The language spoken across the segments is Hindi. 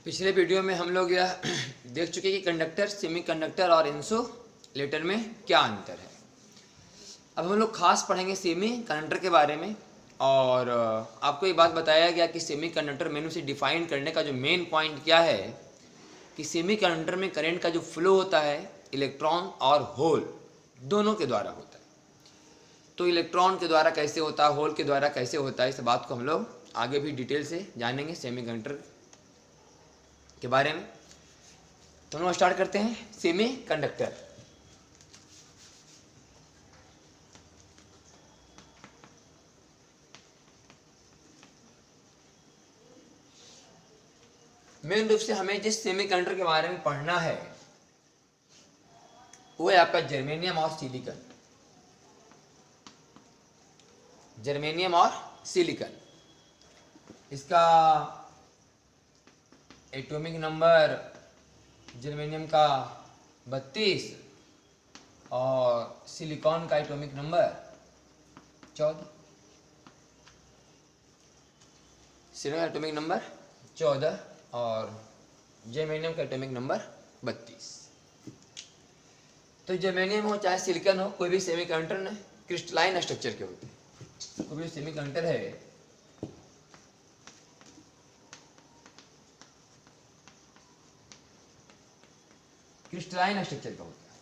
पिछले वीडियो में हम लोग यह देख चुके कि कंडक्टर, सेमीकंडक्टर और इंसुलेटर में क्या अंतर है। अब हम लोग खास पढ़ेंगे सेमीकंडक्टर के बारे में। और आपको ये बात बताया गया कि सेमीकंडक्टर में से डिफाइन करने का जो मेन पॉइंट क्या है कि सेमीकंडक्टर में करंट का जो फ्लो होता है इलेक्ट्रॉन और होल दोनों के द्वारा होता है। तो इलेक्ट्रॉन के द्वारा कैसे होता है, होल के द्वारा कैसे होता है, इस बात को हम लोग आगे भी डिटेल से जानेंगे सेमीकंडक्टर के बारे में। तो हम लोग स्टार्ट करते हैं सेमीकंडक्टर। मेन रूप से हमें जिस सेमीकंडक्टर के बारे में पढ़ना है वो है आपका जर्मेनियम और सिलिकॉन। जर्मेनियम और सिलिकॉन, इसका एटॉमिक नंबर जर्मेनियम का 32 और सिलिकॉन का एटॉमिक नंबर 14। सिलिकॉन का एटॉमिक नंबर 14 और जर्मेनियम का एटॉमिक नंबर 32। तो जर्मेनियम हो चाहे सिलिकॉन हो, कोई भी सेमीकंडक्टर ने क्रिस्टलाइन स्ट्रक्चर के होते हैं। कोई भी सेमीकंडक्टर है क्रिस्टलाइन स्ट्रक्चर का होता है।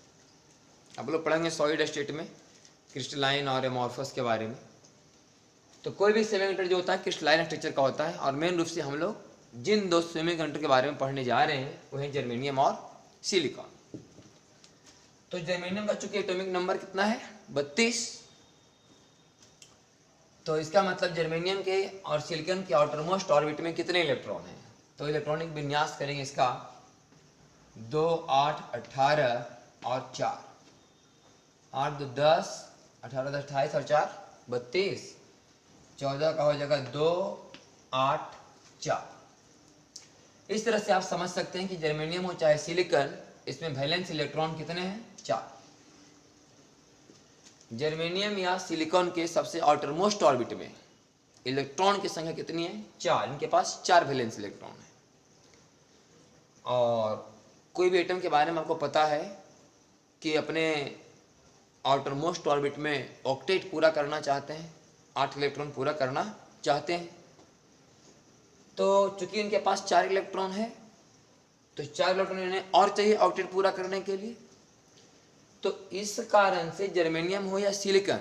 आप लोग पढ़ेंगे सॉलिड स्टेट में क्रिस्टलाइन और एमॉर्फस के बारे में। तो कोई भी सेमीकंडक्टर जो होता है क्रिस्टलाइन स्ट्रक्चर का होता है। और मेन रूप से हम लोग जिन दो सेमीकंडक्टर के बारे में पढ़ने जा रहे हैं वो है जर्मेनियम और सिलिकॉन। तो जर्मेनियम का चूंकि एटॉमिक नंबर कितना है 32, तो इसका मतलब जर्मेनियम के और सिलिकॉन के आउटरमोस्ट ऑर्बिट में कितने इलेक्ट्रॉन हैं। तो इलेक्ट्रॉनिक विन्यास करेंगे इसका 2, 8, 18 और 4। 8, 2, 10, 18, 10, 28 और 4 32। 14 का हो जाएगा 2, 8, 4। इस तरह से आप समझ सकते हैं कि जर्मेनियम हो चाहे सिलिकॉन, इसमें वैलेंस इलेक्ट्रॉन कितने हैं 4। जर्मेनियम या सिलिकॉन के सबसे आउटरमोस्ट ऑर्बिट में इलेक्ट्रॉन की संख्या कितनी है 4। इनके पास 4 वैलेंस इलेक्ट्रॉन है। और कोई भी एटम के बारे में आपको पता है कि अपने आउटरमोस्ट ऑर्बिट में ऑक्टेट पूरा करना चाहते हैं, 8 इलेक्ट्रॉन पूरा करना चाहते हैं। तो चूंकि इनके पास 4 इलेक्ट्रॉन है तो 4 इलेक्ट्रॉन इन्हें और चाहिए ऑक्टेट पूरा करने के लिए। तो इस कारण से जर्मेनियम हो या सिलिकॉन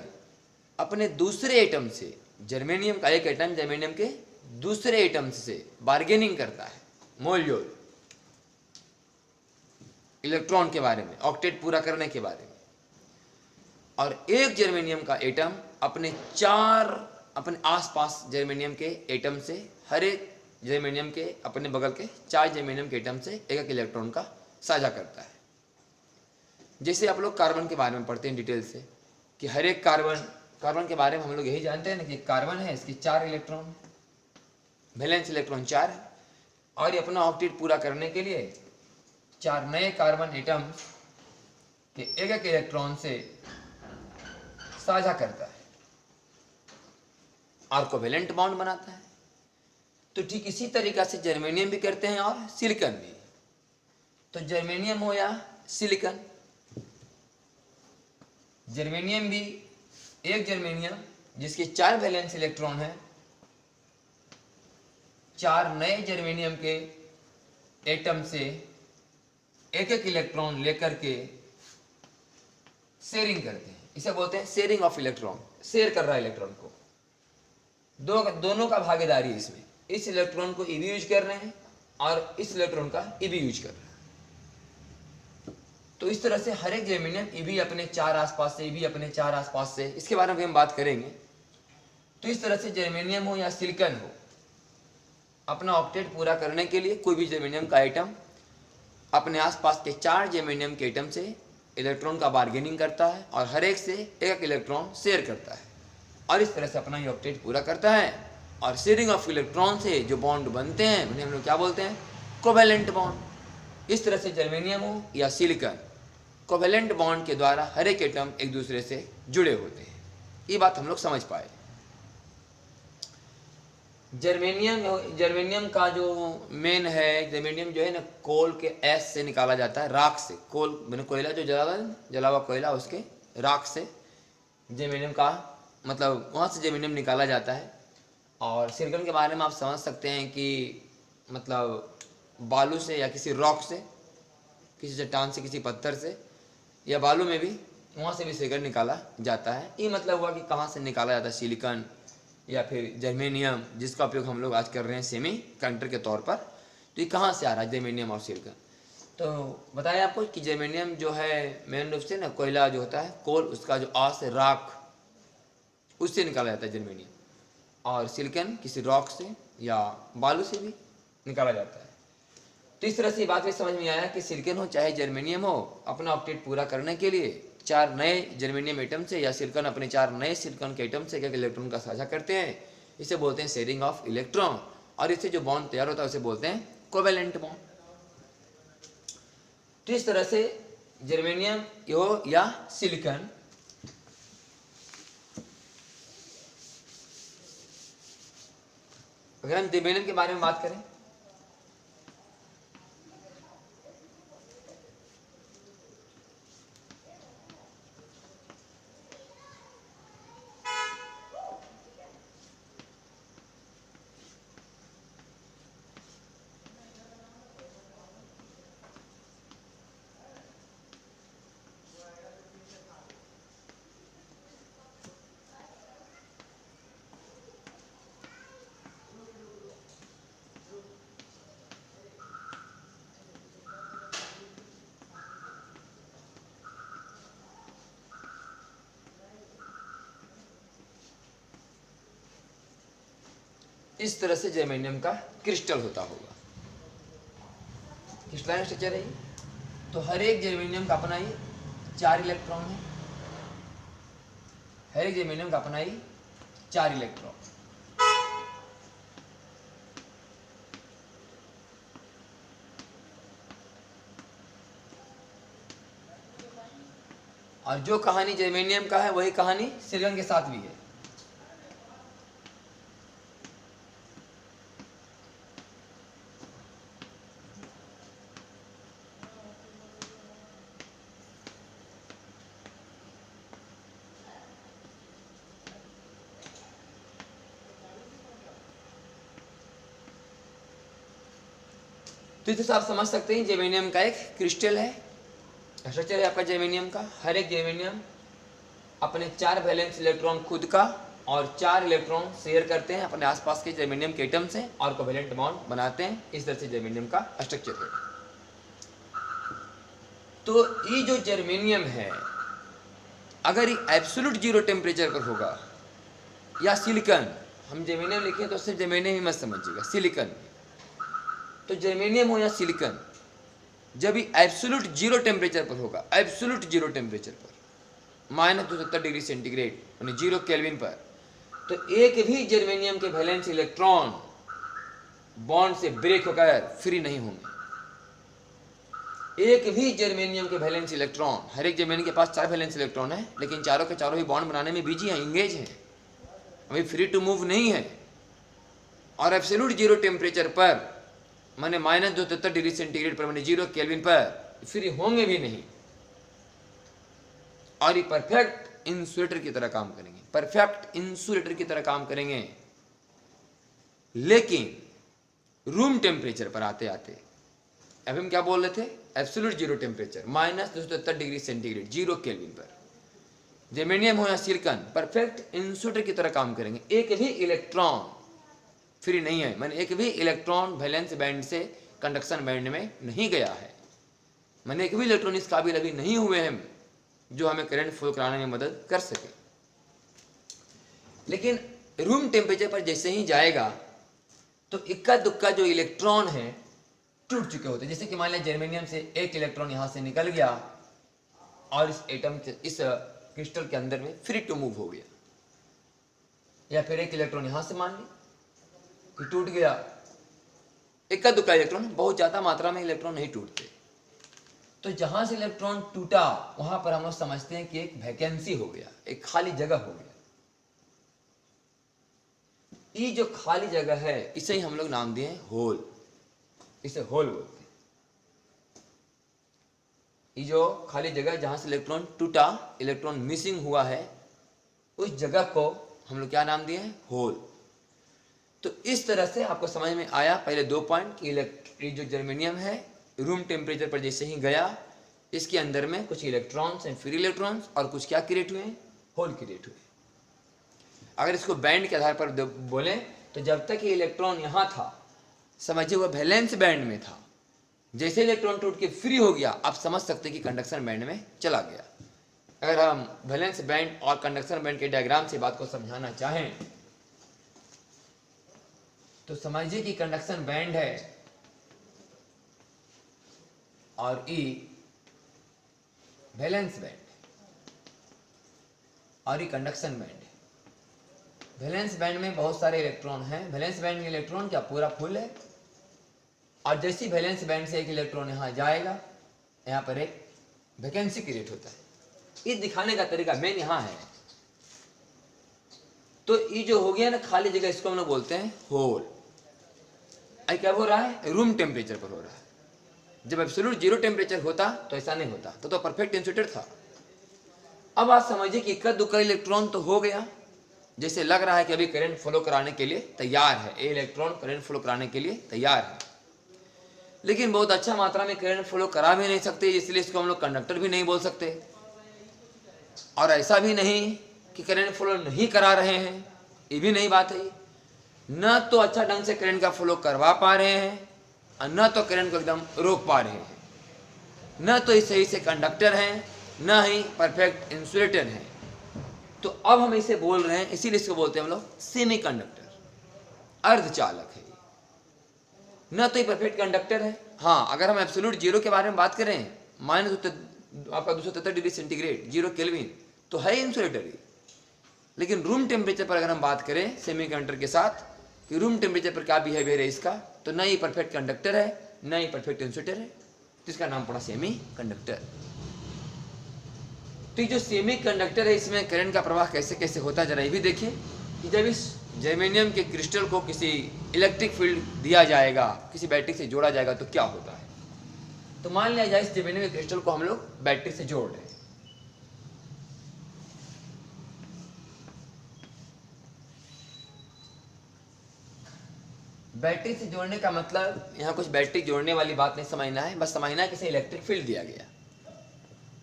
अपने दूसरे एटम से, जर्मेनियम का एक एटम जर्मेनियम के दूसरे एटम से बार्गेनिंग करता है मोल-जोल इलेक्ट्रॉन के बारे में, ऑक्टेट पूरा करने के बारे में। और एक जर्मेनियम का एटम अपने आसपास जर्मेनियम के एटम से, हर एक जर्मेनियम के अपने बगल के 4 जर्मेनियम के एटम से एक इलेक्ट्रॉन का साझा करता है। जैसे आप लोग कार्बन के बारे में पढ़ते हैं डिटेल से कि हर एक कार्बन के बारे में हम लोग यही जानते हैं ना कि कार्बन है, इसके 4 इलेक्ट्रॉन, वैलेंस इलेक्ट्रॉन 4 है। और ये अपना ऑक्टेट पूरा करने के लिए 4 नए कार्बन एटम के एक इलेक्ट्रॉन से साझा करता है और कोवेलेंट बॉन्ड बनाता है। तो ठीक इसी तरीका से जर्मेनियम भी करते हैं और सिलिकॉन भी। तो जर्मेनियम हो या सिलिकॉन, जर्मेनियम भी एक जर्मेनियम जिसके 4 वैलेंस इलेक्ट्रॉन है, 4 नए जर्मेनियम के एटम से एक एक लेकर के शेयरिंग करते हैं। इसे बोलते हैं शेयरिंग ऑफ इलेक्ट्रॉन। शेयर कर रहा है इलेक्ट्रॉन को, दोनों का भागीदारी इसमें। इस इलेक्ट्रॉन को ईबी यूज कर रहे हैं और इस इलेक्ट्रॉन का ईबी यूज कर रहे हैं। तो इस तरह से हर एक जर्मेनियम ईबी अपने 4 आसपास से, ईबी अपने 4 आसपास से, इसके बारे में हम बात करेंगे। तो इस तरह से जर्मेनियम हो या सिलिकॉन हो, अपना ऑक्टेट पूरा करने के लिए कोई भी जर्मेनियम का आइटम अपने आसपास के 4 जर्मेनियम के एटम से इलेक्ट्रॉन का बार्गेनिंग करता है और हर एक से एक इलेक्ट्रॉन शेयर करता है और इस तरह से अपना ये ऑक्टेट पूरा करता है। और शेयरिंग ऑफ इलेक्ट्रॉन से जो बॉन्ड बनते हैं उन्हें हम लोग क्या बोलते हैं कोवेलेंट बॉन्ड। इस तरह से जर्मेनियम हो या सिलिकॉन कोवेलेंट बॉन्ड के द्वारा हर एक एटम एक दूसरे से जुड़े होते हैं। ये बात हम लोग समझ पाए। जर्मेनियम का जो मेन है, जर्मेनियम जो है ना कोल के ऐश से निकाला जाता है, राख से। कोल मैंने कोयला जो जला हुआ कोयला, उसके राख से जर्मेनियम का मतलब वहाँ से जर्मेनियम निकाला जाता है। और सिलिकॉन के बारे में आप समझ सकते हैं कि मतलब बालू से या किसी रॉक से, किसी चट्टान से, किसी पत्थर से या बालू में भी, वहाँ से भी सिलिकॉन निकाला जाता है। ये मतलब हुआ कि कहाँ से निकाला जाता है सिलिकॉन या फिर जर्मेनियम, जिसका उपयोग हम लोग आज कर रहे हैं सेमी कंडक्टर के तौर पर। तो ये कहाँ से आ रहा है जर्मेनियम और सिलिकॉन? तो बताया आपको कि जर्मेनियम जो है मेन रूप से ना कोयला जो होता है, कोल, उसका जो आग से राख, उससे निकाला जाता है जर्मेनियम। और सिलिकॉन किसी रॉक से या बालू से भी निकाला जाता है। तो इस तरह से बात भी समझ में आया कि सिलिकॉन हो चाहे जर्मेनियम हो, अपना ऑक्टेट पूरा करने के लिए 4 नए जर्मेनियम एटम से या सिलिकॉन अपने 4 नए सिलिकॉन के एटम से एक इलेक्ट्रॉन का साझा करते हैं। इसे बोलते हैं शेयरिंग ऑफ इलेक्ट्रॉन। और इससे जो बॉन्ड तैयार होता है उसे बोलते हैं कोवेलेंट बॉन्ड। तो इस तरह से जर्मेनियम हो या सिलिकॉन, अगर हम जर्मेनियम के बारे में बात करें, इस तरह से जर्मेनियम का क्रिस्टल होता होगा, क्रिस्टलाइन स्ट्रक्चर है। तो हर एक जर्मेनियम का अपना ही 4 इलेक्ट्रॉन है, हर एक जर्मेनियम का अपना ही 4 इलेक्ट्रॉन। और जो कहानी जर्मेनियम का है वही कहानी सिलिकॉन के साथ भी है। तो इसे आप समझ सकते हैं जर्मेनियम का एक क्रिस्टल है, स्ट्रक्चर है आपका जर्मेनियम का। हर एक जर्मेनियम अपने 4 वैलेंस इलेक्ट्रॉन खुद का और 4 इलेक्ट्रॉन शेयर करते हैं अपने आसपास के जर्मेनियम के एटम से और कोवेलेंट बॉन्ड बनाते हैं। इस तरह से जर्मेनियम का स्ट्रक्चर है। तो ये जो जर्मेनियम है, अगर ये एब्सोल्यूट 0 टेम्परेचर पर होगा, या सिलिकॉन, हम जर्मेनियम लिखें तो सिर्फ जर्मेनियम ही मत समझिएगा, सिलिकॉन। तो जर्मेनियम हो या सिलिकॉन, जब ये एब्सोल्यूट 0 टेम्परेचर पर होगा, एब्सोल्यूट 0 टेम्परेचर पर, -270 डिग्री सेंटीग्रेड यानी 0 केल्विन पर, तो एक भी जर्मेनियम के वैलेंस इलेक्ट्रॉन बॉन्ड से ब्रेक होकर फ्री नहीं होंगे। एक भी जर्मेनियम के वैलेंस इलेक्ट्रॉन, हर एक जर्मेनियम के पास 4 वैलेंस इलेक्ट्रॉन है, लेकिन चारों के चारों ही बॉन्ड बनाने में बिजी हैं, इंगेज हैं, अभी फ्री टू मूव नहीं है। और एब्सोल्यूट 0 टेम्परेचर पर, माने -270 डिग्री सेंटीग्रेड पर, माने 0 केल्विन पर फ्री होंगे भी नहीं। और ये परफेक्ट इंसुलेटर की तरह काम करेंगे, परफेक्ट इंसुलेटर की तरह काम करेंगे। लेकिन रूम टेम्परेचर पर आते आते, अभी हम क्या बोल रहे थे, absolute 0 temperature -270 degree centigrade 0 kelvin पर, जर्मेनियम हो या सिलिकॉन परफेक्ट इंसुलेटर की तरह काम करेंगे। एक भी इलेक्ट्रॉन फ्री नहीं है, मैंने एक भी इलेक्ट्रॉन वैलेंस बैंड से कंडक्शन बैंड में नहीं गया है, मैंने एक भी इलेक्ट्रॉन इस काबिल अभी नहीं हुए हैं जो हमें करंट फ्लो कराने में मदद कर सके। लेकिन रूम टेम्परेचर पर जैसे ही जाएगा तो इक्का दुक्का जो इलेक्ट्रॉन है टूट चुके होते हैं। जैसे कि मान लिया जर्मेनियम से एक इलेक्ट्रॉन यहाँ से निकल गया और इस एटम से, इस क्रिस्टल के अंदर में फ्री टू मूव हो गया, या फिर एक इलेक्ट्रॉन यहाँ से मान ली कि टूट गया। इक्का दुक्का इलेक्ट्रॉन, बहुत ज्यादा मात्रा में इलेक्ट्रॉन नहीं टूटते। तो जहां से इलेक्ट्रॉन टूटा वहां पर हम लोग समझते हैं कि एक वैकेंसी हो गया, एक खाली जगह हो गया। ये जो खाली जगह है इसे ही हम लोग नाम दिए होल, इसे होल बोलते हैं। ये जो खाली जगह जहां से इलेक्ट्रॉन टूटा, इलेक्ट्रॉन मिसिंग हुआ है, उस जगह को हम लोग क्या नाम दिए हैं? होल। तो इस तरह से आपको समझ में आया पहले 2 पॉइंट कि जो जर्मेनियम है रूम टेम्परेचर पर जैसे ही गया, इसके अंदर में कुछ इलेक्ट्रॉन्स हैं, फ्री इलेक्ट्रॉन्स, और कुछ क्या क्रिएट हुए हैं? होल क्रिएट हुए। अगर इसको बैंड के आधार पर बोलें तो जब तक ये इलेक्ट्रॉन यहाँ था, समझिए वह वैलेंस बैंड में था, जैसे इलेक्ट्रॉन टूट के फ्री हो गया, आप समझ सकते हैं कि कंडक्शन बैंड में चला गया। अगर हम वैलेंस बैंड और कंडक्शन बैंड के डायग्राम से बात को समझाना चाहें तो समझिए कि कंडक्शन बैंड है और ई वैलेंस बैंड और ये कंडक्शन बैंड है। वैलेंस बैंड में बहुत सारे इलेक्ट्रॉन हैं। वैलेंस बैंड में इलेक्ट्रॉन क्या पूरा फुल है, और जैसी वैलेंस बैंड से एक इलेक्ट्रॉन यहाँ जाएगा, यहाँ पर एक वैकेंसी क्रिएट होता है। ये दिखाने का तरीका मेन यहाँ है। तो ये जो हो गया ना खाली जगह, इसको हम लोग बोलते हैं होल। अब क्या हो रहा है? रूम टेम्परेचर पर हो रहा है। जब एब्सोल्यूट 0 टेम्परेचर होता तो ऐसा नहीं होता, तो परफेक्ट इंसुलेटर था। अब आप समझिए कि इक्का दुक्का इलेक्ट्रॉन तो हो गया, जैसे लग रहा है कि अभी करंट फ्लो कराने के लिए तैयार है, ये इलेक्ट्रॉन करंट फ्लो कराने के लिए तैयार है, लेकिन बहुत अच्छा मात्रा में करंट फ्लो करा भी नहीं सकते, इसलिए इसको हम लोग कंडक्टर भी नहीं बोल सकते। और ऐसा भी नहीं कि करंट फ्लो नहीं करा रहे हैं, ये भी नहीं बात है। न तो अच्छा ढंग से करंट का फ्लो करवा पा रहे हैं और न तो करंट को एकदम रोक पा रहे हैं, न तो ये सही से कंडक्टर हैं, न ही परफेक्ट इंसुलेटर हैं। तो अब हम इसे बोल रहे हैं, इसीलिए इसको बोलते हैं हम लोग सेमी कंडक्टर, अर्धचालक है। न तो ये परफेक्ट कंडक्टर है। हाँ, अगर हम एब्सोल्यूट 0 के बारे में बात करें, आपका 273 डिग्री सेंटीग्रेड 0 केल्विन, तो है इंसुलेटर ही। लेकिन रूम टेम्परेचर पर अगर हम बात करें सेमीकंडक्टर के साथ कि रूम टेम्परेचर पर क्या बिहेवियर है इसका, तो न ही परफेक्ट कंडक्टर है, न ही परफेक्ट इंसुलेटर है, तो इसका नाम पड़ा सेमी कंडक्टर। तो ये जो सेमी कंडक्टर है, इसमें करंट का प्रवाह कैसे कैसे होता है जरा ये भी देखिए। कि जब इस जर्मेनियम के क्रिस्टल को किसी इलेक्ट्रिक फील्ड दिया जाएगा, किसी बैटरी से जोड़ा जाएगा, तो क्या होता है? तो मान लिया जाए इस जर्मेनियम के क्रिस्टल को हम लोग बैटरी से जोड़ रहे हैं। बैटरी से जोड़ने का मतलब यहाँ कुछ बैटरी जोड़ने वाली बात नहीं समझना है, बस समझना है कि इसे इलेक्ट्रिक फील्ड दिया गया,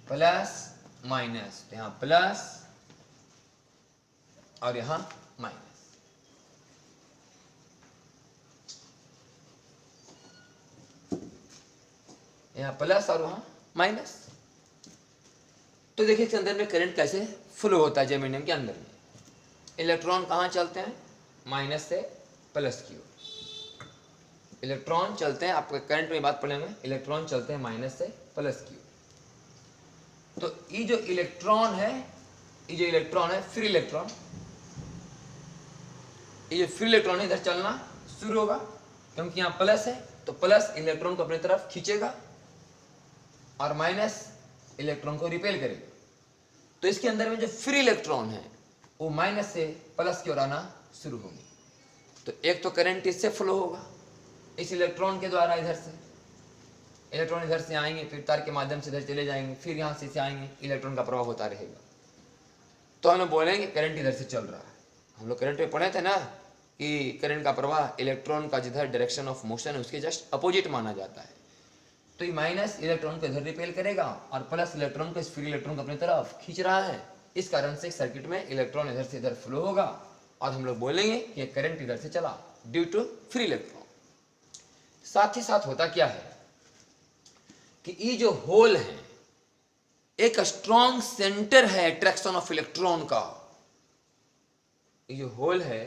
प्लस माइनस, यहाँ प्लस और यहाँ माइनस। यहाँ प्लस और वहाँ माइनस। तो देखिए इसके अंदर में करंट कैसे फ्लो होता है जर्मेनियम के अंदर में। इलेक्ट्रॉन कहाँ चलते हैं? माइनस से प्लस की ओर इलेक्ट्रॉन चलते हैं। आपके करंट में बात पढ़ेंगे, इलेक्ट्रॉन चलते हैं माइनस से प्लस की ओर। तो ये जो इलेक्ट्रॉन है, ये जो इलेक्ट्रॉन है फ्री इलेक्ट्रॉन, ये जो फ्री इलेक्ट्रॉन है इधर चलना शुरू होगा, क्योंकि यहाँ प्लस है, तो प्लस इलेक्ट्रॉन को अपनी तरफ खींचेगा और माइनस इलेक्ट्रॉन को रिपेल करेगा। तो इसके अंदर में जो फ्री इलेक्ट्रॉन है वो माइनस से प्लस की ओर आना शुरू होंगे। तो एक तो करंट इससे फ्लो होगा इस इलेक्ट्रॉन के द्वारा, इधर से इलेक्ट्रॉन इधर से आएंगे, फिर तार के माध्यम से इधर चले जाएंगे, फिर यहाँ से आएंगे, इलेक्ट्रॉन का प्रवाह होता रहेगा। तो हम लोग बोलेंगे करंट इधर से चल रहा है। हम लोग करंट में पढ़े थे ना कि करंट का प्रवाह इलेक्ट्रॉन का जिधर डायरेक्शन ऑफ मोशन है उसके जस्ट अपोजिट माना जाता है। तो ये माइनस इलेक्ट्रॉन को इधर रिपेल करेगा और प्लस इलेक्ट्रॉन को, इस फ्री इलेक्ट्रॉन को अपनी तरफ खींच रहा है। इस कारण से सर्किट में इलेक्ट्रॉन इधर से इधर फ्लो होगा और हम लोग बोलेंगे कि करंट इधर से चला ड्यू टू फ्री इलेक्ट्रॉन। साथ ही साथ होता क्या है कि ये जो होल है एक स्ट्रॉन्ग सेंटर है अट्रैक्शन ऑफ इलेक्ट्रॉन का। ये जो होल है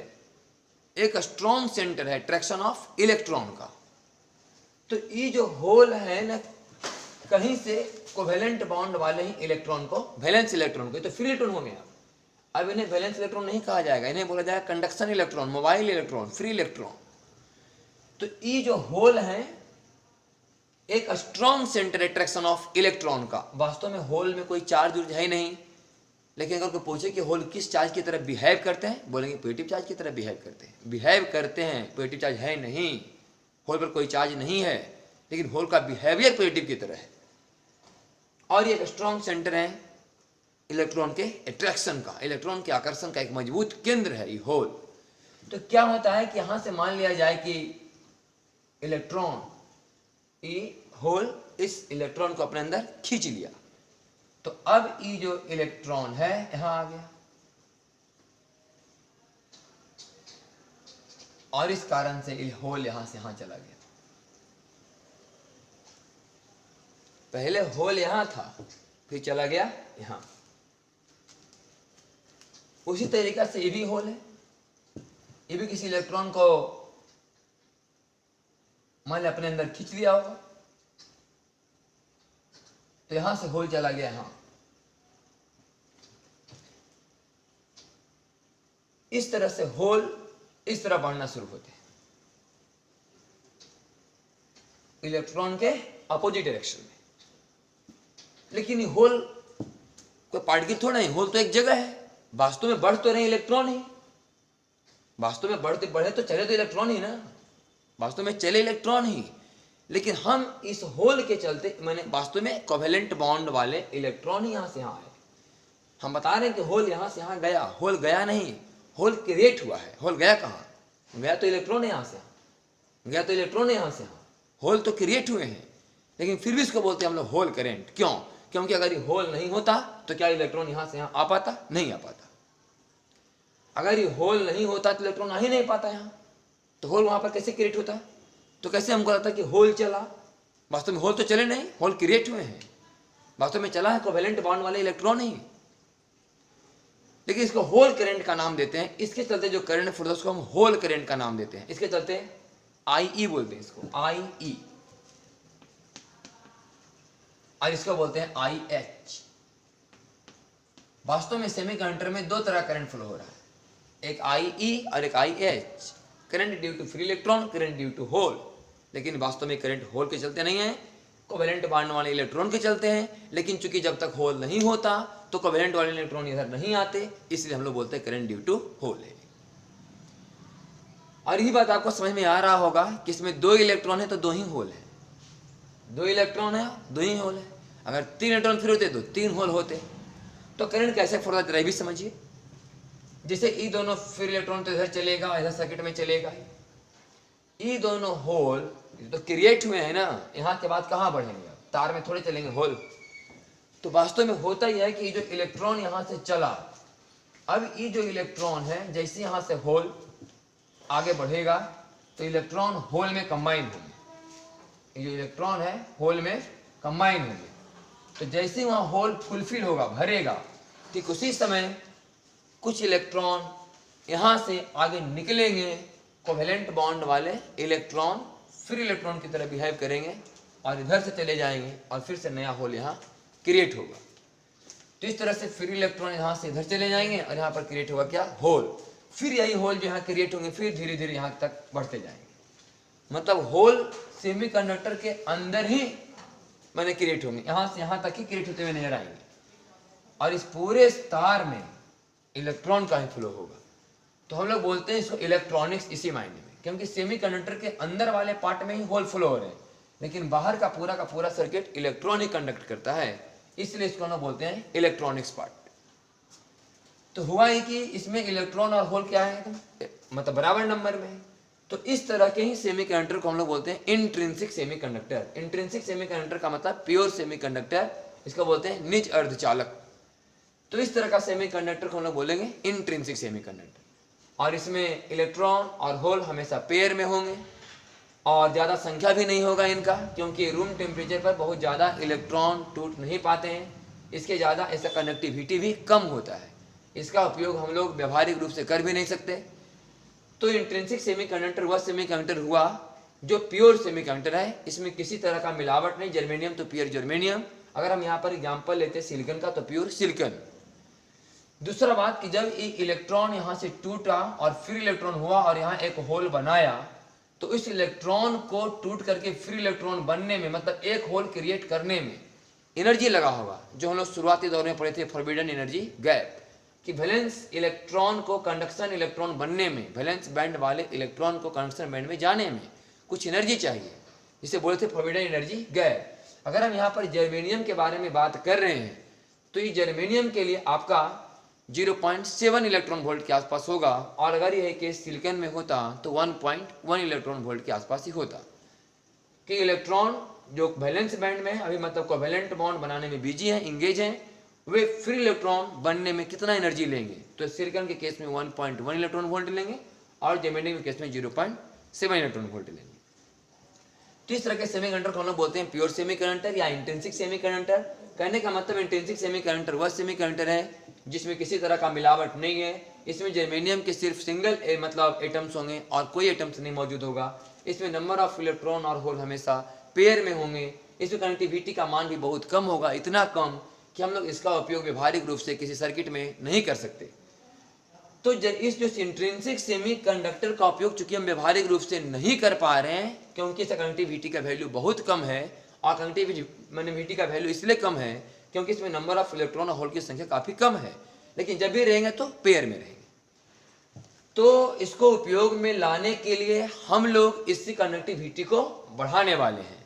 एक स्ट्रॉन्ग सेंटर है अट्रैक्शन ऑफ इलेक्ट्रॉन का। तो ये जो होल है ना, कहीं से कोवेलेंट बॉन्ड वाले ही इलेक्ट्रॉन को, वैलेंस इलेक्ट्रॉन को, तो फ्री इलेक्ट्रॉन हो गया। अब इन्हें वैलेंस इलेक्ट्रॉन नहीं कहा जाएगा, इन्हें बोला जाएगा conduction electron, mobile electron, free electron. तो ये जो होल है एक strong centre attraction of electron का। वास्तव में होल में कोई चार्ज है ही नहीं, लेकिन अगर कोई पूछे कि होल किस चार्ज की तरह बिहेव करते हैं, बोलेंगे पॉजिटिव चार्ज की तरह बिहेव करते हैं। बिहेव करते हैं, पॉजिटिव चार्ज है नहीं, होल पर कोई चार्ज नहीं है, लेकिन होल का बिहेवियर पॉजिटिव की तरह है। और ये एक स्ट्रॉन्ग सेंटर है इलेक्ट्रॉन के अट्रैक्शन का, इलेक्ट्रॉन के आकर्षण का एक मजबूत केंद्र है ये होल। तो क्या होता है कि यहां से मान लिया जाए कि इलेक्ट्रॉन, ये होल इस इलेक्ट्रॉन को अपने अंदर खींच लिया, तो अब ये जो इलेक्ट्रॉन है यहां आ गया, और इस कारण से ये होल यहां से यहां चला गया। पहले होल यहां था, फिर चला गया यहां। उसी तरीका से ये भी होल है, ये भी किसी इलेक्ट्रॉन को मान लिया अपने अंदर खींच लिया होगा, तो यहां से होल चला गया यहां। इस तरह से होल इस तरह बढ़ना शुरू होते हैं, इलेक्ट्रॉन के अपोजिट डायरेक्शन में। लेकिन ये होल कोई पार्टिकल थोड़ा नहीं, होल तो एक जगह है। वास्तव में बढ़ तो रहे इलेक्ट्रॉन ही, वास्तव में बढ़े तो चले तो इलेक्ट्रॉन ही ना, वास्तव में चले इलेक्ट्रॉन ही। लेकिन हम इस होल के चलते, मैंने वास्तव में कोवेलेंट बॉन्ड वाले इलेक्ट्रॉन ही यहां से यहां आए। हम बता रहे हैं कि होल यहां से यहां गया, होल गया नहीं, होल क्रिएट हुआ है। होल गया कहां? गया तो इलेक्ट्रॉन यहां से, गया तो इलेक्ट्रॉन यहां से। होल तो क्रिएट हुए हैं, लेकिन फिर भी इसको बोलते हैं हम लोग होल करंट। क्यों? क्योंकि अगर ये होल नहीं होता तो क्या इलेक्ट्रॉन यहां से यहां आ पाता? नहीं आ पाता। अगर ये होल नहीं होता तो इलेक्ट्रॉन आ ही नहीं पाता यहां, तो होल वहां पर कैसे क्रिएट होता? तो कैसे हमको लगता कि होल चला? वास्तव में होल तो चले नहीं, होल क्रिएट हुए हैं। वास्तव में चला है कोवेलेंट बॉन्ड वाले इलेक्ट्रॉन ही, लेकिन इसको होल करंट का नाम देते हैं। इसके चलते जो करंट फुटता है उसको हम होल करंट का नाम देते हैं। इसके चलते IE बोलते हैं इसको, IE, और इसको बोलते हैं IH। वास्तव में सेमीकंडक्टर में दो तरह करंट फ्लो हो रहा है, एक IE और एक IH। Current due to free electron, current due to hole. लेकिन वास्तव में करंट होल के चलते नहीं है, कोवेलेंट बॉन्ड वाले इलेक्ट्रॉन के चलते हैं। लेकिन चूंकि जब तक होल नहीं होता तो कोवेलेंट वाले इलेक्ट्रॉन इधर नहीं आते, इसलिए हम लोग बोलते हैं करंट ड्यू टू होल है। और ये बात आपको समझ में आ रहा होगा कि इसमें दो इलेक्ट्रॉन है तो दो ही होल है, दो इलेक्ट्रॉन है दो ही होल है। अगर 3 इलेक्ट्रॉन फ्री होते तो 3 होल होते। तो करंट कैसे फ्लो होता है भी समझिए। जैसे ये दोनों फ्री इलेक्ट्रॉन तो इधर चलेगा, इधर सर्किट में चलेगा। ये दोनों होल तो क्रिएट हुए हैं ना, यहाँ के बाद कहाँ बढ़ेंगे? तार में थोड़े चलेंगे होल। तो वास्तव में होता ही है कि ये जो इलेक्ट्रॉन यहाँ से चला, अब ये जो इलेक्ट्रॉन है जैसे यहाँ से होल आगे बढ़ेगा तो इलेक्ट्रॉन होल में कंबाइन होंगे। ये जो इलेक्ट्रॉन है होल में कंबाइन होंगे। तो जैसे वहाँ होल फुलफिल होगा, भरेगा, ठीक उसी समय कुछ इलेक्ट्रॉन यहाँ से आगे निकलेंगे, कोवेलेंट बॉन्ड वाले इलेक्ट्रॉन फ्री इलेक्ट्रॉन की तरह बिहेव करेंगे और इधर से चले जाएंगे और फिर से नया होल यहाँ क्रिएट होगा। तो इस तरह से फ्री इलेक्ट्रॉन यहाँ से इधर चले जाएंगे और यहाँ पर क्रिएट होगा क्या? होल। फिर यही होल जो यहाँ क्रिएट होंगे फिर धीरे धीरे यहाँ तक बढ़ते जाएंगे। मतलब होल सेमीकंडक्टर के अंदर ही मैंने क्रिएट होंगे, यहाँ से यहाँ तक ही क्रिएट होते हुए नजर आएंगे। और इस पूरे तार में इलेक्ट्रॉन का ही फ्लो होगा। तो हम लोग बोलते हैं इसको इलेक्ट्रॉनिक्स इसी मायने में, क्योंकि सेमीकंडक्टर के अंदर वाले पार्ट में ही होल फ्लो हो रहे हैं, लेकिन बाहर का पूरा सर्किट इलेक्ट्रॉन ही कंडक्ट करता है, इसलिए इसको हम बोलते हैं इलेक्ट्रॉनिक्स पार्ट। तो हुआ है कि इसमें इलेक्ट्रॉन और होल क्या है, मतलब बराबर नंबर में। तो इस तरह के ही सेमीकंडक्टर को हम लोग बोलते हैं इंट्रिंसिक सेमीकंडक्टर। इंट्रिंसिक सेमीकंडक्टर का मतलब प्योर सेमीकंडक्टर, इसको बोलते हैं निज अर्धचालक। तो इस तरह का सेमीकंडक्टर को हम लोग बोलेंगे इंट्रिंसिक सेमीकंडक्टर। और इसमें इलेक्ट्रॉन और होल हमेशा पेयर में होंगे और ज़्यादा संख्या भी नहीं होगा इनका, क्योंकि रूम टेम्परेचर पर बहुत ज़्यादा इलेक्ट्रॉन टूट नहीं पाते हैं। इसके ज़्यादा ऐसा कंडक्टिविटी भी कम होता है, इसका उपयोग हम लोग व्यवहारिक रूप से कर भी नहीं सकते। तो इंट्रिंसिक सेमीकंडक्टर वह सेमीकंडक्टर हुआ जो प्योर सेमीकंडक्टर है, इसमें किसी तरह का मिलावट नहीं। जर्मेनियम तो प्योर जर्मेनियम, अगर हम यहाँ पर एग्जाम्पल लेते हैं सिलिकॉन का तो प्योर सिलिकॉन। दूसरा बात कि जब ये इलेक्ट्रॉन यहाँ से टूटा और फ्री इलेक्ट्रॉन हुआ और यहाँ एक होल बनाया, तो इस इलेक्ट्रॉन को टूट करके फ्री इलेक्ट्रॉन बनने में, मतलब एक होल क्रिएट करने में एनर्जी लगा होगा, जो हम लोग शुरुआती दौर में पढ़े थे फॉरबिडन एनर्जी गैप, कि वैलेंस इलेक्ट्रॉन को कंडक्शन इलेक्ट्रॉन बनने में, वैलेंस बैंड वाले इलेक्ट्रॉन को कंडक्शन बैंड में जाने में कुछ एनर्जी चाहिए, जिसे बोले थे फॉरबिडन एनर्जी गैप। अगर हम यहाँ पर जर्मेनियम के बारे में बात कर रहे हैं तो ये जर्मेनियम के लिए आपका 0.7 इलेक्ट्रॉन वोल्ट के आसपास होगा, और अगर यह केस सिलिकॉन में होता तो 1.1 इलेक्ट्रॉन वोल्ट के आसपास ही होता। कि इलेक्ट्रॉन जो वैलेंस बैंड में है अभी मतलब कोवेलेंट बॉन्ड बनाने में बिजी है, इंगेज हैं, वे फ्री इलेक्ट्रॉन बनने में कितना एनर्जी लेंगे, तो सिलिकॉन के केस में 1.1 इलेक्ट्रॉन वोल्ट लेंगे और जर्मेनियम के केस में 0.7 इलेक्ट्रॉन वोल्ट लेंगे। तो इस तरह के सेमीकंडक्टर को हम लोग बोलते हैं प्योर सेमीकंडक्टर या इंट्रिंसिक सेमीकंडक्टर। कहने का मतलब इंट्रिंसिक सेमीकंडक्टर वह सेमीकंडक्टर है जिसमें किसी तरह का मिलावट नहीं है, इसमें जर्मेनियम के सिर्फ सिंगल मतलब एटम्स होंगे और कोई एटम्स नहीं मौजूद होगा, इसमें नंबर ऑफ इलेक्ट्रॉन और होल हमेशा पेयर में होंगे, इसमें कनेक्टिविटी का मान भी बहुत कम होगा, इतना कम कि हम लोग इसका उपयोग व्यवहारिक रूप से किसी सर्किट में नहीं कर सकते। तो इस जो इंट्रिंसिक सेमीकंडक्टर का उपयोग चूंकि हम व्यवहारिक रूप से नहीं कर पा रहे हैं क्योंकि इसका कनेक्टिविटी का वैल्यू बहुत कम है, और कनेक्टिविटी का वैल्यू इसलिए कम है क्योंकि इसमें नंबर ऑफ इलेक्ट्रॉन और होल की संख्या काफी कम है, लेकिन जब भी रहेंगे तो पेयर में रहेंगे। तो इसको उपयोग में लाने के लिए हम लोग इसकी कनेक्टिविटी को बढ़ाने वाले हैं।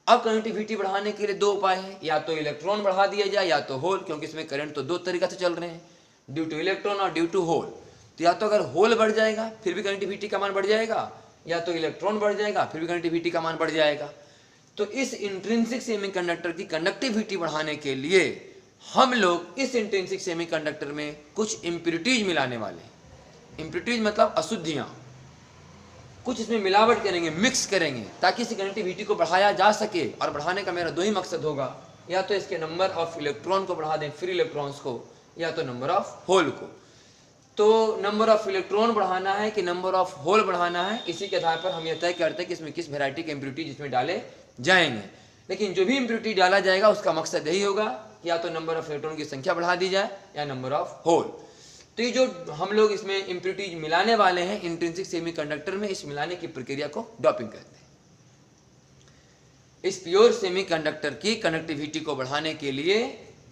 अब कनेक्टिविटी बढ़ाने के लिए दो उपाय हैं, या तो इलेक्ट्रॉन बढ़ा दिया जाए या तो होल, क्योंकि इसमें करंट तो दो तरीका से चल रहे हैं, ड्यू टू इलेक्ट्रॉन और ड्यू टू होल। तो या तो अगर होल बढ़ जाएगा फिर भी कनेक्टिविटी का मान बढ़ जाएगा, या तो इलेक्ट्रॉन बढ़ जाएगा फिर भी कनेक्टिविटी का मान बढ़ जाएगा। तो इस इंट्रिंसिक सेमीकंडक्टर की कंडक्टिविटी बढ़ाने के लिए हम लोग इस इंट्रिंसिक सेमीकंडक्टर में कुछ इम्प्योरिटीज मिलाने वाले हैं। इम्प्योरिटीज मतलब अशुद्धियां, कुछ इसमें मिलावट करेंगे, मिक्स करेंगे, ताकि इस कनेक्टिविटी को बढ़ाया जा सके। और बढ़ाने का मेरा दो ही मकसद होगा, या तो इसके नंबर ऑफ इलेक्ट्रॉन को बढ़ा दें, फ्री इलेक्ट्रॉन्स को, या तो नंबर ऑफ होल को। तो नंबर ऑफ इलेक्ट्रॉन बढ़ाना है कि नंबर ऑफ होल बढ़ाना है, इसी के आधार पर हम यह तय करते हैं कि इसमें किस वैरायटी के इम्प्योरिटीज इसमें डाले जाएंगे। लेकिन जो भी इम्प्योरिटी डाला जाएगा उसका मकसद यही होगा कि या तो नंबर ऑफ इलेक्ट्रॉन की संख्या बढ़ा दी जाए या नंबर ऑफ होल। तो ये जो हम लोग इसमें इम्प्योरिटीज मिलाने वाले हैं इंट्रिंसिक सेमीकंडक्टर में, इस मिलाने की प्रक्रिया को डोपिंग कहते हैं। इस प्योर सेमीकंडक्टर की कनेक्टिविटी को बढ़ाने के लिए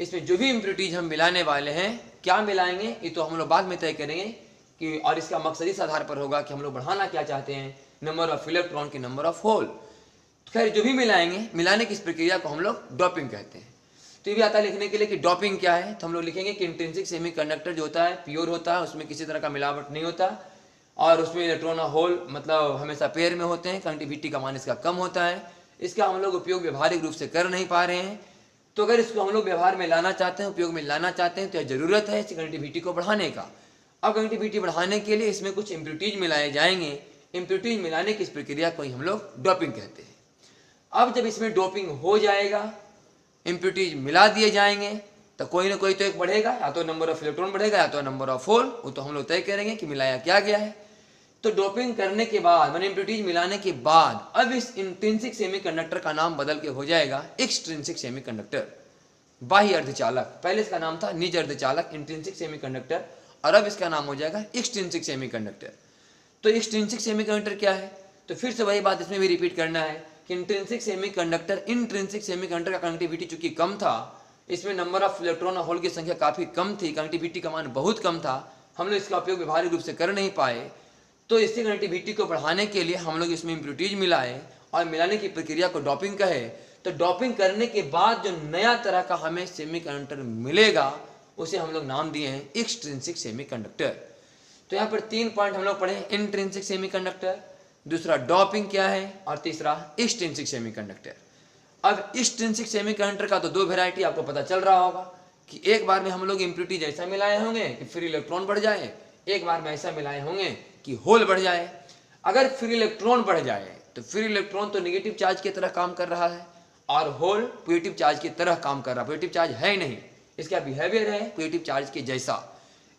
इसमें जो भी इम्प्योरिटीज हम मिलाने वाले हैं, क्या मिलाएंगे ये तो हम लोग बाद में तय करेंगे कि, और इसका मकसद इस आधार पर होगा कि हम लोग बढ़ाना क्या चाहते हैं, नंबर ऑफ इलेक्ट्रॉन की नंबर ऑफ होल। खैर जो भी मिलाएंगे, मिलाने की इस प्रक्रिया को हम लोग डोपिंग कहते हैं। तो ये भी आता है लिखने के लिए कि डोपिंग क्या है, तो हम लोग लिखेंगे कि इंट्रिंसिक सेमीकंडक्टर जो होता है प्योर होता है, उसमें किसी तरह का मिलावट नहीं होता, और उसमें इलेक्ट्रॉन और होल मतलब हमेशा पेयर में होते हैं, कनेक्टिविटी का मान इसका कम होता है। इसका हम लोग उपयोग व्यवहारिक रूप से कर नहीं पा रहे हैं, तो अगर इसको हम लोग व्यवहार में लाना चाहते हैं, उपयोग में लाना चाहते हैं, तो यह जरूरत है इस कनेक्टिविटी को बढ़ाने का। अब कनेक्टिविटी बढ़ाने के लिए इसमें कुछ इम्प्योरिटीज मिलाए जाएंगे, इम्प्योरिटीज मिलाने की इस प्रक्रिया को ही हम लोग डोपिंग कहते हैं। अब जब इसमें डोपिंग हो जाएगा, इम्प्योरिटीज मिला दिए जाएंगे, तो कोई ना कोई तो एक बढ़ेगा, या तो नंबर ऑफ इलेक्ट्रॉन बढ़ेगा या तो नंबर ऑफ होल, वो तो हम लोग तय करेंगे कि मिलाया क्या गया है। तो डोपिंग करने के बाद मैंने इम्प्योरिटीज मिलाने के बाद अब इस इंट्रिंसिक सेमीकंडक्टर का नाम बदल के हो जाएगा एक्सट्रिंसिक सेमीकंडक्टर, बाह्य अर्धचालक। पहले इसका नाम था निज अर्धचालक इंट्रिंसिक सेमीकंडक्टर, और अब इसका नाम हो जाएगा एक्सट्रिंसिक सेमीकंडक्टर। तो एक्सट्रिंसिक सेमीकंडक्टर क्या है, तो फिर से वही बात इसमें भी रिपीट करना है कि इंट्रिंसिक सेमीकंडक्टर का कनेक्टिविटी चूंकि कम था, इसमें नंबर ऑफ इलेक्ट्रॉन और होल की संख्या काफी कम थी, कनेक्टिविटी का मान बहुत कम था, हम लोग इसका उपयोग व्यवहारिक रूप से कर नहीं पाए। तो इसकी कनेक्टिविटी को बढ़ाने के लिए हम लोग इसमें इम्प्योरिटीज मिलाए, और मिलाने की प्रक्रिया को डोपिंग कहे। तो डोपिंग करने के बाद जो नया तरह का हमें सेमीकंडक्टर मिलेगा उसे हम लोग नाम दिए हैं एक्सट्रिंसिक सेमीकंडक्टर। तो यहाँ पर 3 पॉइंट हम लोग पढ़े, इंट्रिंसिक सेमीकंडक्टर, दूसरा डोपिंग क्या है, और तीसरा एक्सट्रिंसिक सेमीकंडक्टर। अब एक्सट्रिंसिक सेमीकंडक्टर का तो 2 वैरायटी आपको पता चल रहा होगा कि एक बार में हम लोग इम्प्योरिटीज ऐसा मिलाए होंगे कि फ्री इलेक्ट्रॉन बढ़ जाए, एक बार में ऐसा मिलाए होंगे कि होल बढ़ जाए। अगर फ्री इलेक्ट्रॉन बढ़ जाए तो फ्री इलेक्ट्रॉन तो नेगेटिव चार्ज की तरह काम कर रहा है, और होल पॉजिटिव चार्ज की तरह काम कर रहा है। पॉजिटिव चार्ज है ही नहीं, इसका बिहेवियर है पॉजिटिव चार्ज के जैसा।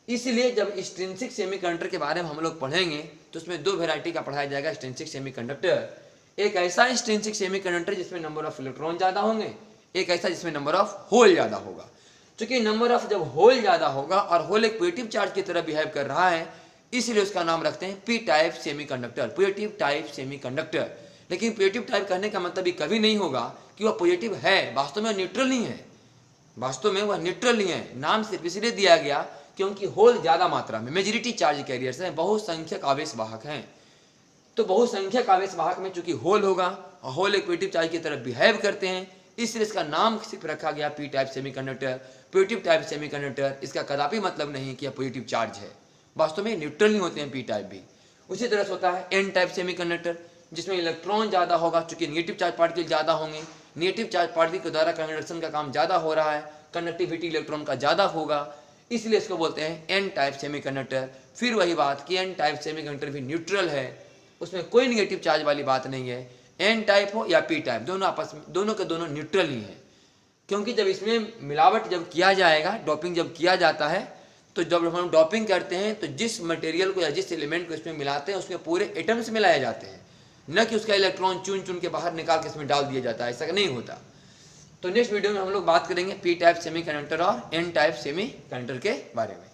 इसलिए जब एक्सट्रिंसिक सेमीकंडक्टर के बारे में हम लोग पढ़ेंगे तो उसमें 2 वैरायटी का पढ़ाया जाएगा एक्सट्रिंसिक सेमीकंडक्टर। एक ऐसा एक्सट्रिंसिक सेमीकंडक्टर जिसमें नंबर ऑफ इलेक्ट्रॉन ज्यादा होंगे, एक ऐसा जिसमें नंबर ऑफ होल ज्यादा होगा। क्योंकि नंबर ऑफ जब होल ज्यादा होगा और होल एक पॉजिटिव चार्ज की तरह बिहेव कर रहा है, इसलिए उसका नाम रखते हैं P type semiconductor, positive type semiconductor. लेकिन पॉजिटिव टाइप कहने का मतलब ये कभी नहीं होगा कि वह पॉजिटिव है, वास्तव में न्यूट्रल नहीं है, वास्तव में वह न्यूट्रल नहीं है। नाम सिर्फ इसलिए दिया गया क्योंकि होल ज़्यादा मात्रा में, मेजॉरिटी चार्ज कैरियर्स हैं, बहुसंख्यक आवेश वाहक हैं। तो बहुसंख्यक आवेश वाहक में चूंकि होल होगा और होल एक पॉजिटिव चार्ज की तरफ बिहेव करते हैं, इसलिए इसका नाम सिर्फ रखा गया P type semiconductor, positive type semiconductor. इसका कदापि मतलब नहीं कि यह पॉजिटिव चार्ज है, वास्तव में न्यूट्रल नहीं होते हैं पी टाइप भी। उसी तरह से होता है एन टाइप सेमीकंडक्टर, जिसमें इलेक्ट्रॉन ज़्यादा होगा, चूंकि नेगेटिव चार्ज पार्टिकल ज़्यादा होंगे, नेगेटिव चार्ज पार्टिकल के द्वारा कंडक्शन का काम ज़्यादा हो रहा है, कंडक्टिविटी इलेक्ट्रॉन का ज़्यादा होगा, इसलिए इसको बोलते हैं एन टाइप सेमीकंडक्टर। फिर वही बात कि एन टाइप सेमीकंडक्टर भी न्यूट्रल है, उसमें कोई नेगेटिव चार्ज वाली बात नहीं है। एन टाइप हो या पी टाइप, दोनों आपस में दोनों के दोनों न्यूट्रल ही है। क्योंकि जब इसमें मिलावट जब किया जाएगा, डोपिंग जब किया जाता है, तो जब हम डोपिंग करते हैं तो जिस मटेरियल को या जिस एलिमेंट को इसमें मिलाते हैं उसमें पूरे एटम्स मिलाए जाते हैं, न कि उसका इलेक्ट्रॉन चुन चुन के बाहर निकाल के इसमें डाल दिया जाता है, ऐसा नहीं होता। तो नेक्स्ट वीडियो में हम लोग बात करेंगे पी टाइप सेमीकंडक्टर और एन टाइप सेमीकंडक्टर के बारे में।